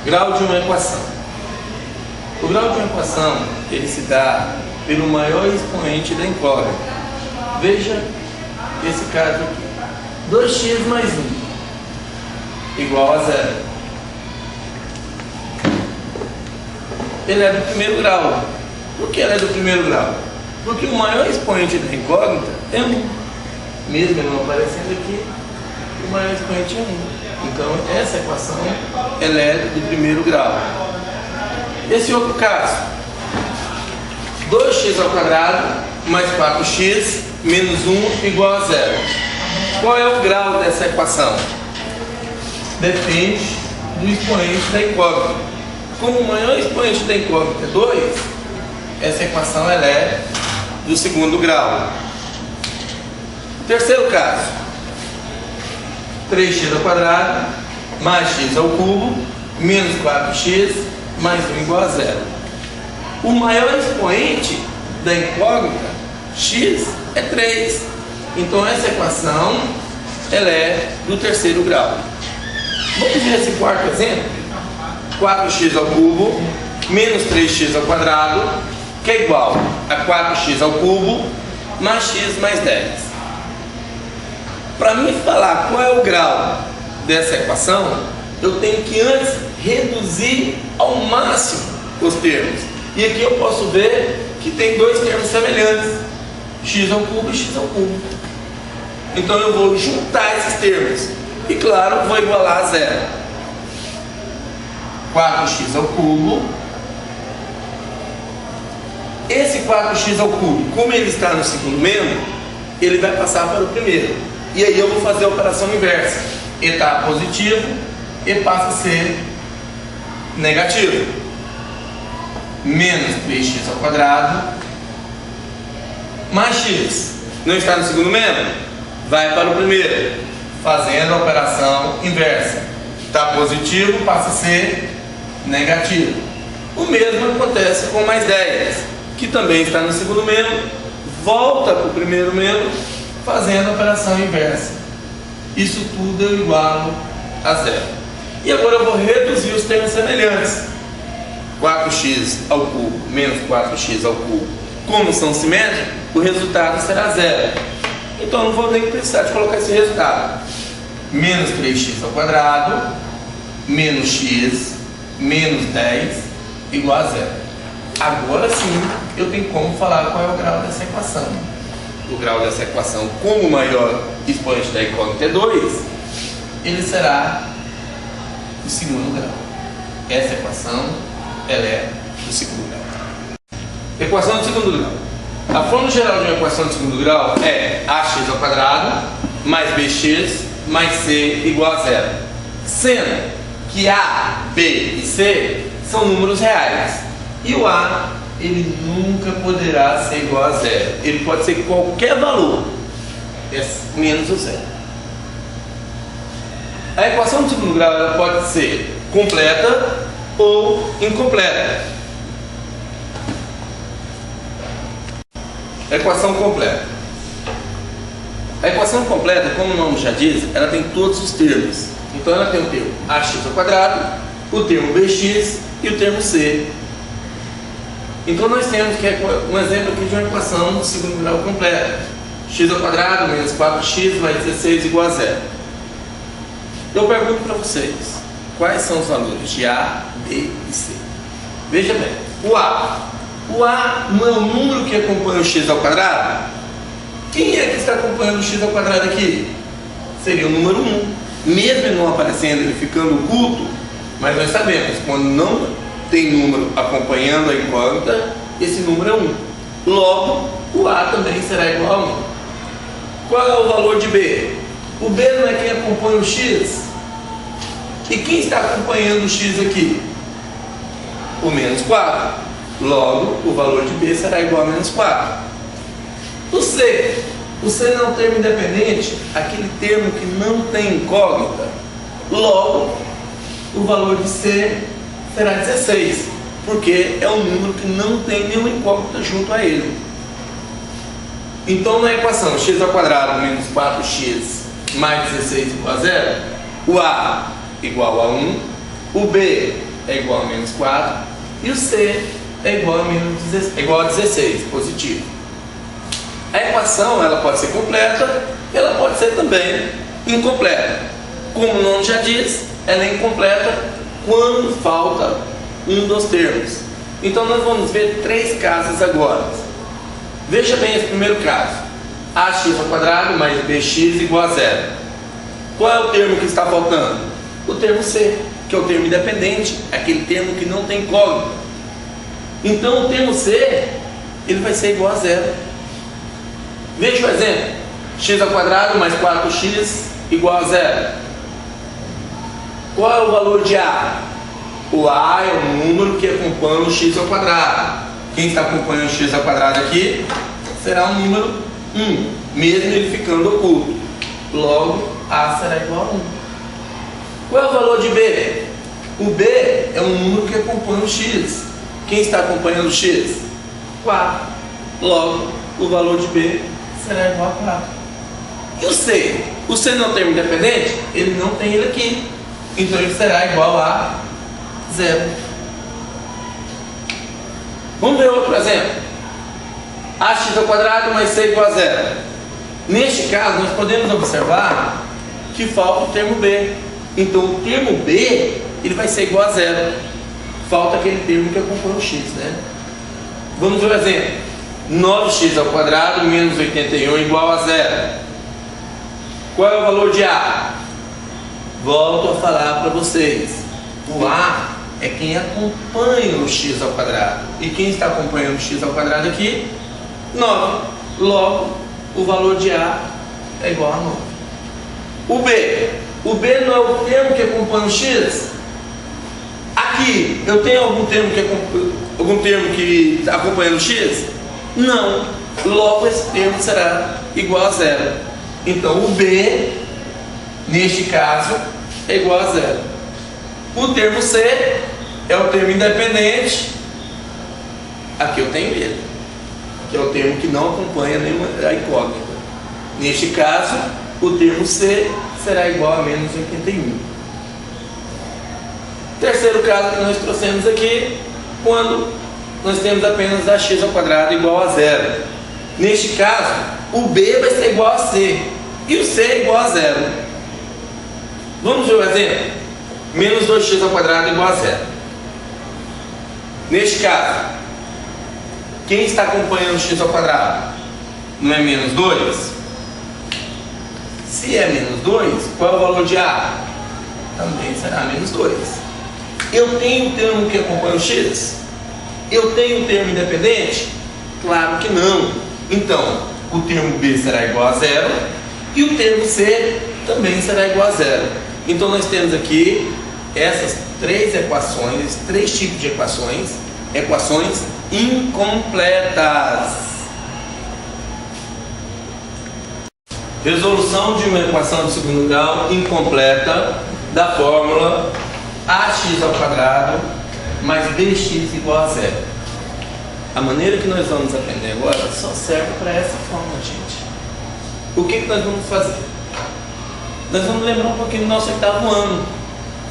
Grau de uma equação. O grau de uma equação, ele se dá pelo maior expoente da incógnita. Veja esse caso aqui. 2x mais 1 igual a 0. Ele é do primeiro grau. Por que ele é do primeiro grau? Porque o maior expoente da incógnita é 1. Mesmo ele não aparecendo aqui, o maior expoente é 1. Então, essa equação ela é do primeiro grau. Esse outro caso, 2x ao quadrado mais 4x menos 1 igual a 0. Qual é o grau dessa equação? Depende do expoente da incógnita. Como o maior expoente da incógnita é 2, essa equação ela é do segundo grau. Terceiro caso, 3x ao quadrado mais x ao cubo menos 4x mais 1 igual a 0. O maior expoente da incógnita, x, é 3. Então essa equação ela é do terceiro grau. Vamos ver esse quarto exemplo. 4x ao cubo menos 3x ao quadrado, que é igual a 4x ao cubo mais x mais 10. Para mim falar qual é o grau dessa equação, eu tenho que antes reduzir ao máximo os termos. E aqui eu posso ver que tem dois termos semelhantes, x ao cubo e x ao cubo. Então eu vou juntar esses termos e, claro, vou igualar a 0. 4x ao cubo. Esse 4x ao cubo, como ele está no segundo membro, ele vai passar para o primeiro. E aí eu vou fazer a operação inversa. E está positivo e passa a ser negativo. Menos 3x ao quadrado mais x. Não está no segundo membro? Vai para o primeiro, fazendo a operação inversa. Está positivo, passa a ser negativo. O mesmo acontece com mais 10, que também está no segundo membro, volta para o primeiro membro, fazendo a operação inversa. Isso tudo eu igualo a 0. E agora eu vou reduzir os termos semelhantes. 4x ao cubo menos 4x ao cubo, como são simétricos, o resultado será 0. Então eu não vou nem precisar de colocar esse resultado. Menos 3x ao quadrado menos x menos 10 igual a 0. Agora sim eu tenho como falar qual é o grau dessa equação. O grau dessa equação, como o maior expoente da incógnita é 2, ele será do segundo grau. Essa equação ela é do segundo grau. Equação do segundo grau. A fórmula geral de uma equação de segundo grau é ax ao quadrado mais bx mais c igual a 0. Sendo que a, b e c são números reais. E o a, ele nunca poderá ser igual a 0. Ele pode ser qualquer valor, menos o 0. A equação do segundo grau ela pode ser completa ou incompleta. Equação completa. A equação completa, como o nome já diz, ela tem todos os termos. Então ela tem o termo ax ao quadrado, o termo bx e o termo c. Então nós temos que um exemplo aqui de uma equação do segundo grau completa. X ao quadrado menos 4x mais 16 igual a 0. Eu pergunto para vocês, quais são os valores de A, B e C? Veja bem, o A não é o número que acompanha o x ao quadrado? Quem é que está acompanhando o x ao quadrado aqui? Seria o número 1. Mesmo ele não aparecendo, ele ficando oculto, mas nós sabemos, quando não tem número acompanhando a incógnita, esse número é 1. Logo, o A também será igual a 1. Qual é o valor de B? O B não é quem acompanha o x? E quem está acompanhando o x aqui? O menos 4. Logo, o valor de B será igual a menos 4. O C não é um termo independente, aquele termo que não tem incógnita. Logo, o valor de C será 16, porque é um número que não tem nenhuma incógnita junto a ele. Então, na equação x ao quadrado menos 4x mais 16 igual a 0, o A igual a 1, o B é igual a menos 4 e o C é igual a 16, positivo. A equação ela pode ser completa, ela pode ser também incompleta. Como o nome já diz, ela é incompleta quando falta um dos termos. Então nós vamos ver 3 casos agora. Veja bem esse primeiro caso. Ax ao quadrado mais bx igual a 0. Qual é o termo que está faltando? O termo C, que é o termo independente, aquele termo que não tem incógnita. Então o termo C, ele vai ser igual a 0. Veja o exemplo. X ao quadrado mais 4x igual a 0. Qual é o valor de A? O A é o número que acompanha o x ao quadrado. Quem está acompanhando o x ao quadrado aqui será um número 1, mesmo ele ficando oculto. Logo, A será igual a 1. Qual é o valor de B? O B é um número que acompanha o x. Quem está acompanhando o x? 4. Logo, o valor de B será igual a 4. E o C? O C não é um termo independente? Ele não tem ele aqui. Então ele será igual a 0. Vamos ver outro exemplo. Ax ao quadrado mais c igual a 0. Neste caso, nós podemos observar que falta o termo B. Então o termo B ele vai ser igual a 0. Falta aquele termo que acompanha o x, né? Vamos ver o exemplo. 9x ao quadrado menos 81 igual a 0. Qual é o valor de A? Volto a falar para vocês. O A é quem acompanha o x ao quadrado. E quem está acompanhando o x ao quadrado aqui? 9. Logo, o valor de A é igual a 9. O B. O B não é o termo que acompanha o x? Aqui, eu tenho algum termo que está acompanhando o x? Não. Logo, esse termo será igual a 0. Então, o B, neste caso, é igual a 0. O termo C é o termo independente. Aqui eu tenho ele, que é o termo que não acompanha nenhuma incógnita. Neste caso, o termo C será igual a menos 81. Terceiro caso que nós trouxemos aqui, quando nós temos apenas ax ao quadrado igual a 0. Neste caso, o B vai ser igual a C e o C é igual a 0. Vamos ver o exemplo? Menos 2x ao quadrado igual a 0. Neste caso, quem está acompanhando o x ao quadrado? Não é menos 2? Se é menos 2, qual é o valor de A? Também será menos 2. Eu tenho um termo que acompanha o x? Eu tenho um termo independente? Claro que não. Então, o termo B será igual a 0 e o termo C também será igual a 0. Então, nós temos aqui essas 3 equações, 3 tipos de equações incompletas. Resolução de uma equação de segundo grau incompleta da fórmula ax ao quadrado mais bx igual a 0. A maneira que nós vamos aprender agora só serve para essa fórmula, gente. O que nós vamos fazer? Nós vamos lembrar um pouquinho do nosso 8º ano,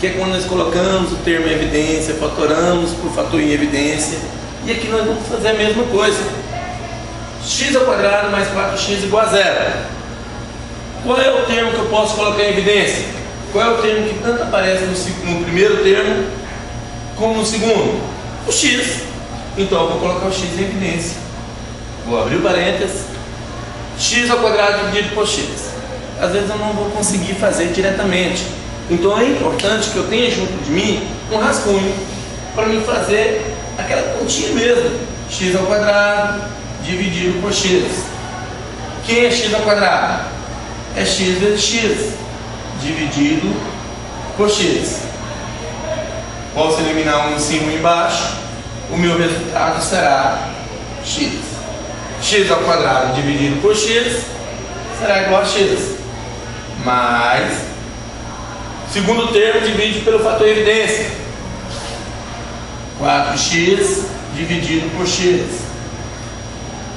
que é quando nós colocamos o termo em evidência, fatoramos por fator em evidência, e aqui nós vamos fazer a mesma coisa. X ao quadrado mais 4x igual a 0. Qual é o termo que eu posso colocar em evidência? Qual é o termo que tanto aparece no primeiro termo como no segundo? O x. Então eu vou colocar o x em evidência. Vou abrir o parênteses. X ao quadrado dividido por x. Às vezes eu não vou conseguir fazer diretamente. Então é importante que eu tenha junto de mim um rascunho para me fazer aquela continha mesmo. X ao quadrado dividido por x. Quem é x ao quadrado? É x vezes x dividido por x. Posso eliminar um em cima e um embaixo. O meu resultado será x. X ao quadrado dividido por x será igual a x. Mais, segundo termo divide pelo fator evidência. 4x dividido por x.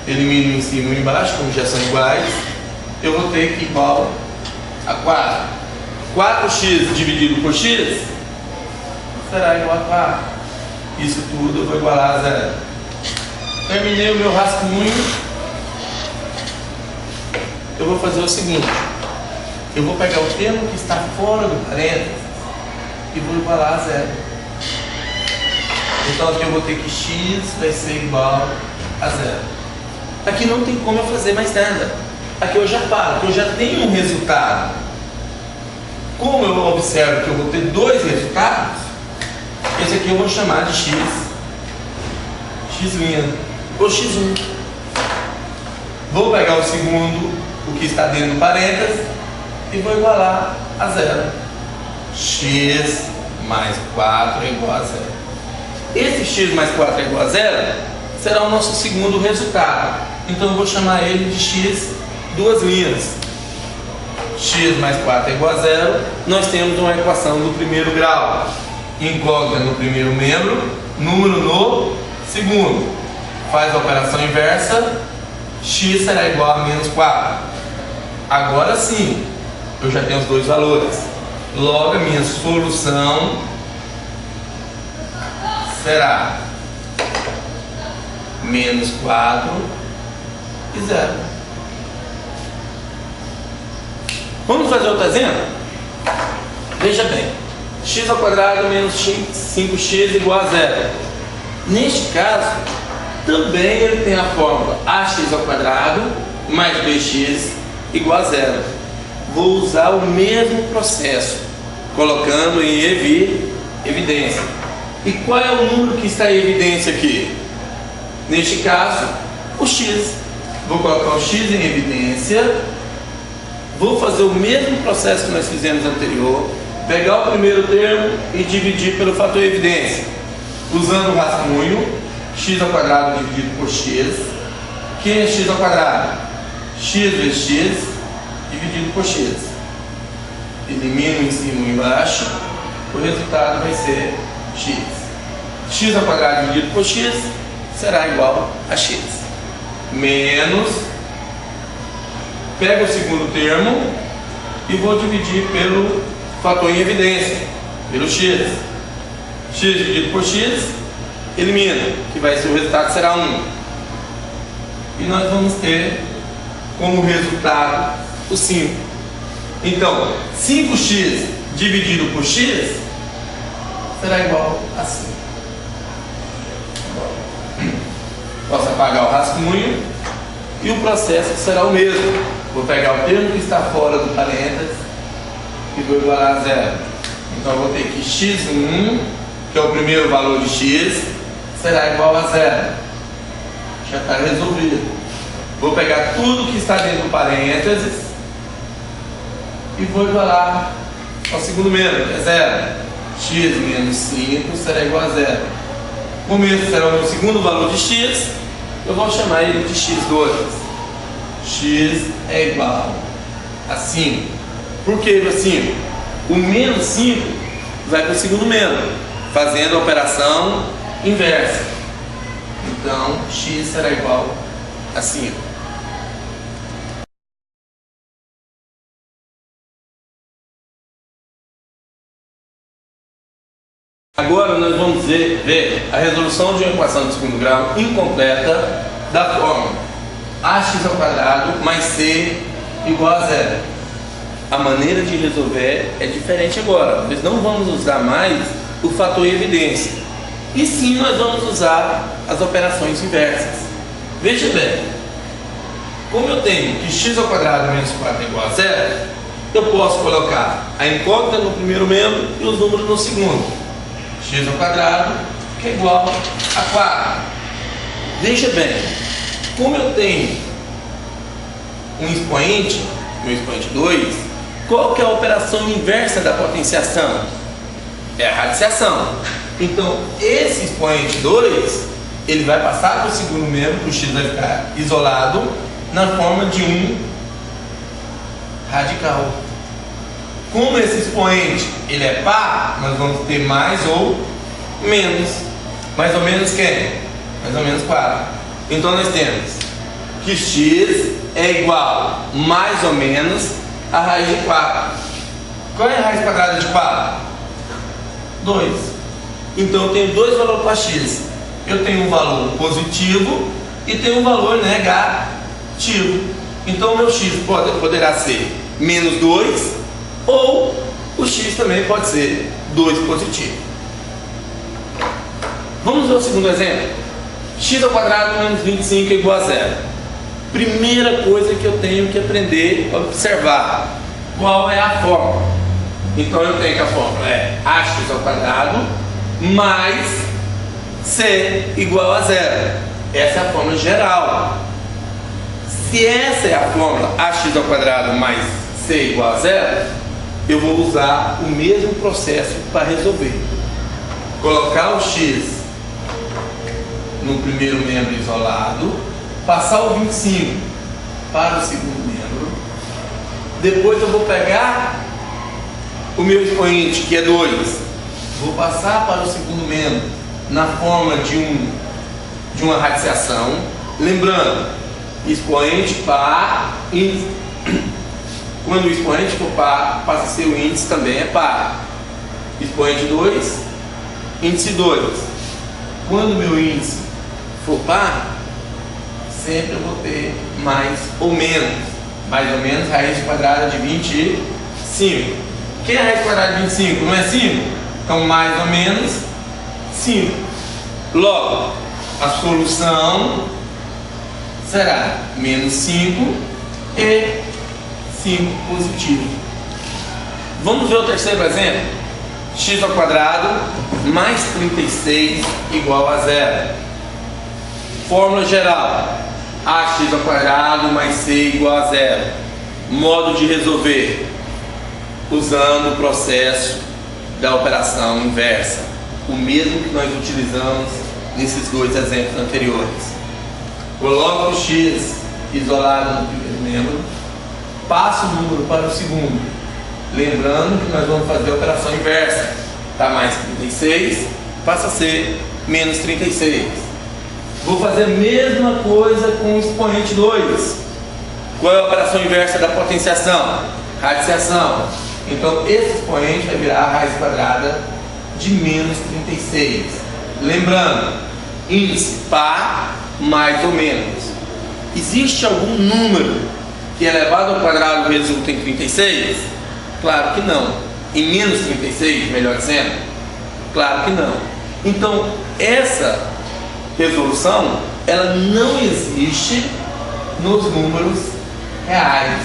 Elimino em cima e embaixo, como já são iguais. Eu vou ter que igual a 4. 4x dividido por x será igual a 4. Isso tudo eu vou igualar a 0. Terminei o meu rascunho. Eu vou fazer o seguinte: eu vou pegar o termo que está fora do parênteses e vou igualar a 0. Então aqui eu vou ter que x vai ser igual a 0. Aqui não tem como eu fazer mais nada. Aqui eu já paro, porque eu já tenho um resultado. Como eu observo que eu vou ter dois resultados, esse aqui eu vou chamar de x', ou x1. Vou pegar o segundo, o que está dentro do parênteses, e vou igualar a 0. X mais 4 é igual a 0. Esse x mais 4 é igual a 0 será o nosso segundo resultado. Então eu vou chamar ele de x duas linhas. X mais 4 é igual a 0. Nós temos uma equação do primeiro grau. Incógnita no primeiro membro, número no segundo. Faz a operação inversa, x será igual a menos 4. Agora sim, eu já tenho os dois valores. Logo, a minha solução será menos 4 e 0. Vamos fazer outro exemplo? Veja bem, x ao quadrado menos 5x igual a 0. Neste caso, também ele tem a fórmula ax ao quadrado mais 2x igual a 0. Vou usar o mesmo processo, colocando em evidência. E qual é o número que está em evidência aqui? Neste caso, o x. Vou colocar o x em evidência. Vou fazer o mesmo processo que nós fizemos anterior. Pegar o primeiro termo e dividir pelo fator evidência. Usando o rascunho, x ao quadrado dividido por x. Que é x ao quadrado? X vezes x dividido por x. Elimino em cima e embaixo. O resultado vai ser x. X ao quadrado dividido por x será igual a x. Menos, pego o segundo termo e vou dividir pelo fator em evidência, pelo x. X dividido por x, elimina, que vai ser, o resultado será 1. E nós vamos ter como resultado o 5. Então, 5x dividido por x será igual a 5. Posso apagar o rascunho e o processo será o mesmo. Vou pegar o termo que está fora do parênteses e vou igualar a 0. Então eu vou ter que x1, que é o primeiro valor de x, será igual a 0. Já está resolvido. Vou pegar tudo que está dentro do parênteses e vou igualar ao segundo membro, que é 0. X menos 5 será igual a 0. Como esse será o meu segundo valor de x, eu vou chamar ele de x2. X é igual a 5. Por que 5? O menos 5 vai para o segundo membro, fazendo a operação inversa. Então, x será igual a 5. Agora nós vamos ver a resolução de uma equação de segundo grau incompleta da forma ax ao quadrado mais c igual a 0. A maneira de resolver é diferente agora. Nós não vamos usar mais o fator evidência, e sim nós vamos usar as operações inversas. Veja bem, como eu tenho que x ao quadrado menos 4 é igual a 0, eu posso colocar a incógnita no primeiro membro e os números no segundo. X ao quadrado, que é igual a 4. Veja bem, como eu tenho um expoente, meu expoente 2, qual que é a operação inversa da potenciação? É a radiciação. Então, esse expoente 2, ele vai passar para o segundo membro, o x vai ficar isolado na forma de um radical. Como esse expoente ele é par, nós vamos ter mais ou menos. Mais ou menos quem? Mais ou menos 4. Então nós temos que x é igual mais ou menos a raiz de 4. Qual é a raiz quadrada de 4? 2. Então eu tenho dois valores para x. Eu tenho um valor positivo e tenho um valor negativo. Então o meu x poderá ser menos 2, ou o x também pode ser 2 positivo. Vamos ver o segundo exemplo. X ao quadrado menos 25 é igual a zero. Primeira coisa que eu tenho que aprender a observar: qual é a fórmula? Então eu tenho que a fórmula é ax ao quadrado mais c igual a zero. Essa é a fórmula geral. Se essa é a fórmula ax ao quadrado mais c igual a zero, eu vou usar o mesmo processo para resolver. Colocar o x no primeiro membro isolado, passar o 25 para o segundo membro, depois eu vou pegar o meu expoente, que é 2, vou passar para o segundo membro na forma de uma radiciação, lembrando, expoente par, índice. Quando o expoente for par, passa a ser o índice também é par. Expoente 2, índice 2. Quando o meu índice for par, sempre eu vou ter mais ou menos. Mais ou menos raiz quadrada de 25. Quem é a raiz quadrada de 25? Não é 5? Então mais ou menos 5. Logo, a solução será menos 5 e 5 positivo. Vamos ver o terceiro exemplo. X ao quadrado mais 36 igual a zero. Fórmula geral: ax ao quadrado mais c igual a zero. Modo de resolver: usando o processo da operação inversa, o mesmo que nós utilizamos nesses dois exemplos anteriores. Coloco o x isolado no primeiro membro, passo o número para o segundo, lembrando que nós vamos fazer a operação inversa. Está mais 36, passa a ser menos 36. Vou fazer a mesma coisa com o expoente 2. Qual é a operação inversa da potenciação? Radiciação. Então esse expoente vai virar a raiz quadrada de menos 36. Lembrando, índice par mais ou menos. Existe algum número que elevado ao quadrado resulta em 36? Claro que não. Em menos 36, melhor dizendo? Claro que não. Então essa resolução, ela não existe nos números reais.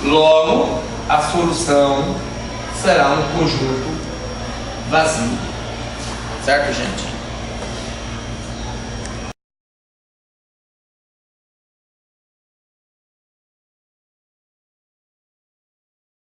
Logo, a solução será um conjunto vazio. Certo, gente?